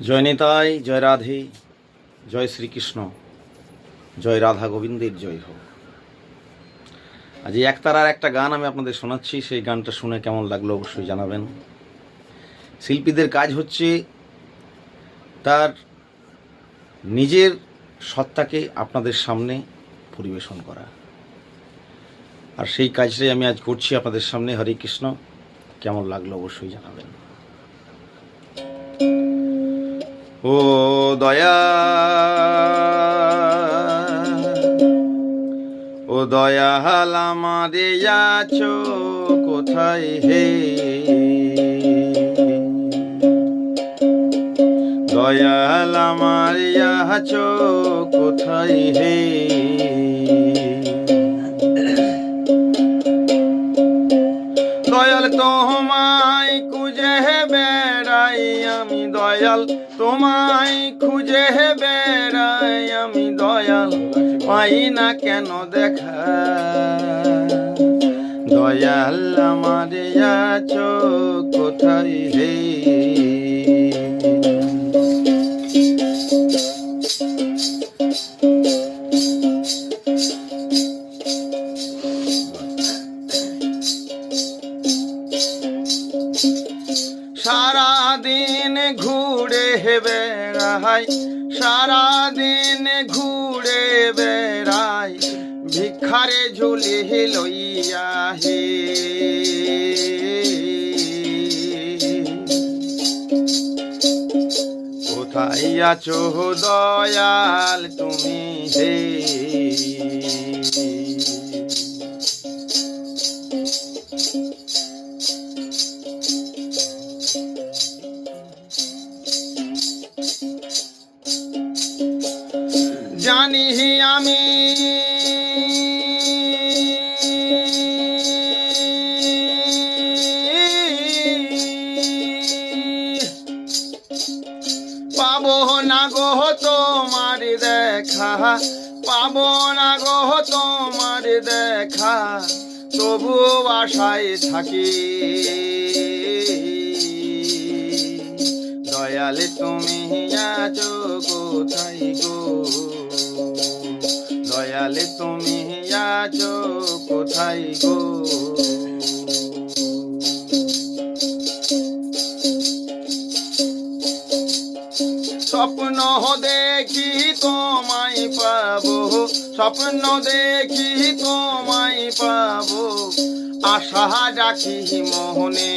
জয় নিতাই, জয় রাধে, জয় শ্রীকৃষ্ণ, জয় রাধা গোবিন্দের জয় হোক। আজ এই একতারার একটা গান আমি আপনাদের শোনাচ্ছি। সেই গানটা শুনে কেমন লাগলো অবশ্যই জানাবেন। শিল্পীদের কাজ হচ্ছে তার নিজের সত্তাকে আপনাদের সামনে পরিবেশন করা, আর সেই কাজটাই আমি আজ করছি আপনাদের সামনে। হরে কৃষ্ণ। কেমন লাগলো অবশ্যই জানাবেন। ও দয়া, ও দয়াল আমারে আছো কোথায় হে, দয়াল আমারে আছো কোথায় হে, দয়াল তোমায় খুঁজে বেড়াই আমি, দয়াল তোমায় খুঁজে বেড়াই আমি, দয়াল পাই না কেন দেখা, দয়াল আমারে আছো কোথায় হে। সারাদিন ঘুরে বেড়াই, সারাদিন ঘুরে বেড়াই, ভিক্ষারে ঝুলি লইয়া হে, কোথায় আছো দয়াল তুমি হে, জানি আমি পাবো না গো তোমার দেখা, পাবো না গো তোমার দেখা, তবু আশায় থাকি, দয়াল তুমি আছো কোথায় গো, দয়াল তুমি আছো কোথায় গো। স্বপ্ন দেখি তোমায় পাবো, স্বপ্ন দেখি তোমায় পাবো, আশা রাখি মোহনে,